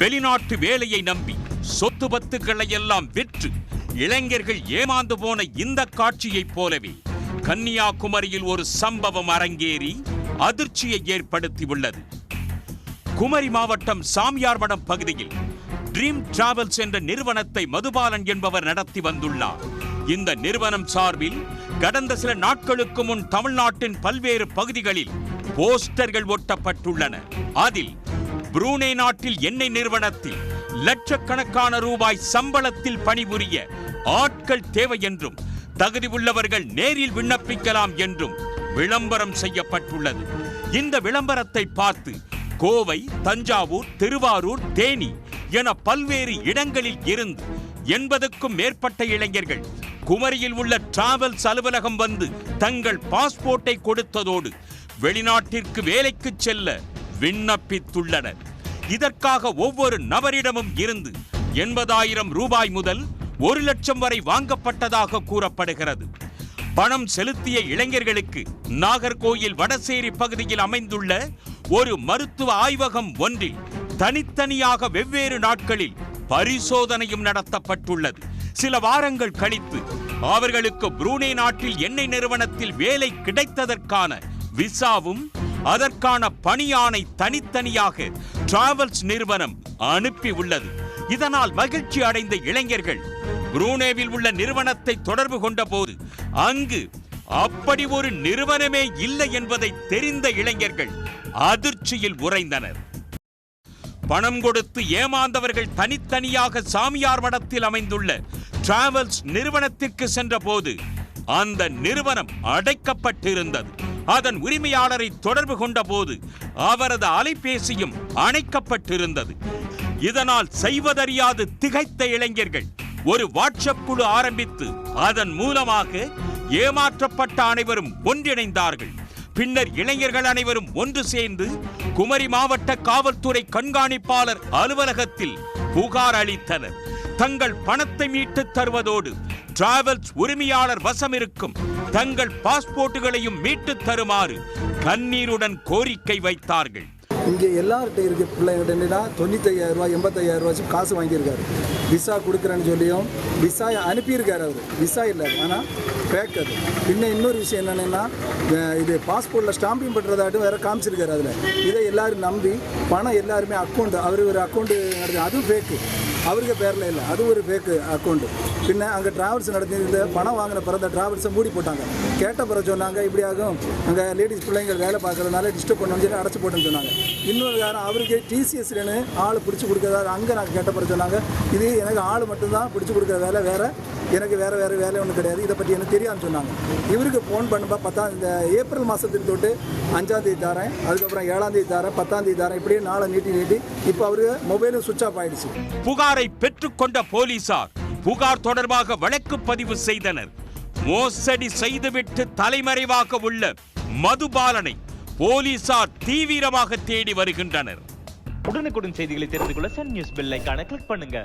வெளிநாட்டு வேலையை நம்பி சொத்து பத்துக்களை எல்லாம் விற்று இளைஞர்கள் ஏமாந்து போன இந்த காட்சியைப் போலவே கன்னியாகுமரியில் ஒரு சம்பவம் அரங்கேறி அதிர்ச்சியை ஏற்படுத்தியுள்ளது. குமரி மாவட்டம் சாமியார்மடம் பகுதியில் ட்ரீம் டிராவல்ஸ் என்ற நிறுவனத்தை மதுபாலன் என்பவர் நடத்தி வந்துள்ளார். இந்த நிறுவனம் சார்பில் கடந்த சில நாட்களுக்கு முன் தமிழ்நாட்டின் பல்வேறு பகுதிகளில் போஸ்டர்கள் ஒட்டப்பட்டுள்ளன. அதில் புரூனே நாட்டில் எண்ணெய் நிறுவனத்தில் லட்சக்கணக்கான ரூபாய் சம்பளத்தில் பணிபுரிய ஆட்கள் தேவை என்றும் தகுதி உள்ளவர்கள் நேரில் விண்ணப்பிக்கலாம் என்றும் விளம்பரம் செய்யப்பட்டுள்ளது. இந்த விளம்பரத்தை பார்த்து கோவை, தஞ்சாவூர், திருவாரூர், தேனி என பல்வேறு இடங்களில் இருந்து 80க்கும் மேற்பட்ட இளைஞர்கள் குமரியில் உள்ள டிராவல்ஸ் அலுவலகம் வந்து தங்கள் பாஸ்போர்ட்டை கொடுத்ததோடு வெளிநாட்டிற்கு வேலைக்கு செல்ல விண்ணப்பித்துள்ளனர். இதற்காக ஒவ்வொரு நபரிடமும் இருந்து 80,000 ரூபாய் முதல் 1 லட்சம் வரை வாங்கப்பட்டதாக கூறப்படுகிறது. பணம் செலுத்திய இளைஞர்களுக்கு நாகர்கோயில் வடசேரி பகுதியில் அமைந்துள்ள ஒரு மருத்துவ ஆய்வகம் ஒன்றில் தனித்தனியாக வெவ்வேறு நாட்களில் பரிசோதனையும் நடத்தப்பட்டுள்ளது. சில வாரங்கள் கழித்து அவர்களுக்கு புரூனே நாட்டில் எண்ணெய் நிறுவனத்தில் வேலை கிடைத்ததற்கான விசாவும் அதற்கான பணியாணை தனித்தனியாக டிராவல்ஸ் நிறுவனம் அனுப்பியுள்ளது. இதனால் மகிழ்ச்சி அடைந்த இளைஞர்கள் புரூனேவில் உள்ள நிறுவனத்தை தொடர்பு கொண்ட போது அங்கு அப்படி ஒரு நிறுவனமே இல்லை என்பதை தெரிந்த இளைஞர்கள் அதிர்ச்சியில் உறைந்தனர். பணம் கொடுத்து ஏமாந்தவர்கள் தனித்தனியாக சாமியார் மடத்தில் அமைந்துள்ள டிராவல்ஸ் நிறுவனத்திற்கு சென்ற போது அந்த நிறுவனம் அடைக்கப்பட்டிருந்தது. அதன் உரிமையாளரை தொடர்பு கொண்ட போது அவரது அலைபேசியும் அணைக்கப்பட்டிருந்தது. இதனால் செய்வதறியாது திகைத்த இளைஞர்கள் ஒரு வாட்ஸ்அப் குழு ஆரம்பித்து அதன் மூலமாக ஏமாற்றப்பட்ட அனைவரும் ஒன்றிணைந்தார்கள். பின்னர் இளைஞர்கள் அனைவரும் ஒன்று சேர்ந்து குமரி மாவட்ட காவல்துறை கண்காணிப்பாளர் அலுவலகத்தில் புகார் அளித்தனர். தங்கள் பணத்தை மீட்டு தருவதோடு டிராவல்ஸ் உரிமையாளர் வசம் இருக்கும் தங்கள் பாஸ்போர்ட்டுகளையும் மீட்டு தருமாறு கண்ணீருடன் கோரிக்கை வைத்தார்கள். இங்கே எல்லார்கிட்ட இருக்க பிள்ளைங்கிட்ட 95,000 ரூபா 85,000 ரூபா காசு வாங்கியிருக்காரு. விசா கொடுக்குறேன்னு சொல்லியும் விசா அனுப்பியிருக்காரு. அவர் விசா இல்லை, ஆனால் ஃபேக் அது. இன்னொரு விஷயம் என்னென்னா இது பாஸ்போர்ட்டில் ஸ்டாம்பிங் பண்ணுறதாட்டும் வேறு காமிச்சிருக்காரு. அதில் இதை எல்லோரும் நம்பி பணம் எல்லாருமே அக்கௌண்ட் அவர் ஒரு அக்கௌண்ட்டு நடத்தி அதுவும் ஃபேக்கு, அவருக்கு பேரில் இல்லை, அது ஒரு ஃபேக்கு அக்கௌண்ட்டு. பின்ன அங்கே டிராவல்ஸ் நடத்தியிருந்த பணம் வாங்கின பிறந்த டிராவல்ஸை மூடி போட்டாங்க. கேட்ட பிறகு சொன்னாங்க இப்படி ஆகும், அங்கே லேடிஸ் பிள்ளைங்கள் வேலை பார்க்குறதுனால டிஸ்டர்ப் பண்ண சொல்லி அடைச்சி போட்டுன்னு சொன்னாங்க. இன்னொரு காரணம் அவருக்கு டிசிஎஸ்லன்னு ஆள் பிடிச்சி கொடுக்குறதா அங்கே நாங்கள் கேட்ட பிறகு சொன்னாங்க இது எனக்கு ஆள் மட்டும்தான் பிடிச்சி கொடுக்குற வேலை, வேறு எனக்கு வேறு வேலை ஒன்றும் கிடையாது, இதை பற்றி எனக்கு தெரியாதுன்னு சொன்னாங்க. இவருக்கு ஃபோன் பண்ணுப்பா இந்த ஏப்ரல் மாதத்துக்கு தொட்டு 5ஆம் தேதி தரேன், அதுக்கப்புறம் 7ஆம் தேதி தரேன், 10ஆம் தேதி தரேன், இப்படியே நாளை நீட்டி இப்போ அவரு மொபைலும் சுவிட்ச் ஆஃப் ஆயிடுச்சு. புகாரை பெற்றுக்கொண்ட போலீசார் புகார் தொடர்பாக வழக்கு பதிவு செய்தனர். மோசடி செய்துவிட்டு தலைமறைவாக உள்ள மதுபாலனை போலீசார் தீவிரமாக தேடி வருகின்றனர். உடனுக்குடன் செய்திகளை தெரிந்து கொள்ள சன் நியூஸ் பெல் ஐகானை கிளிக் பண்ணுங்க.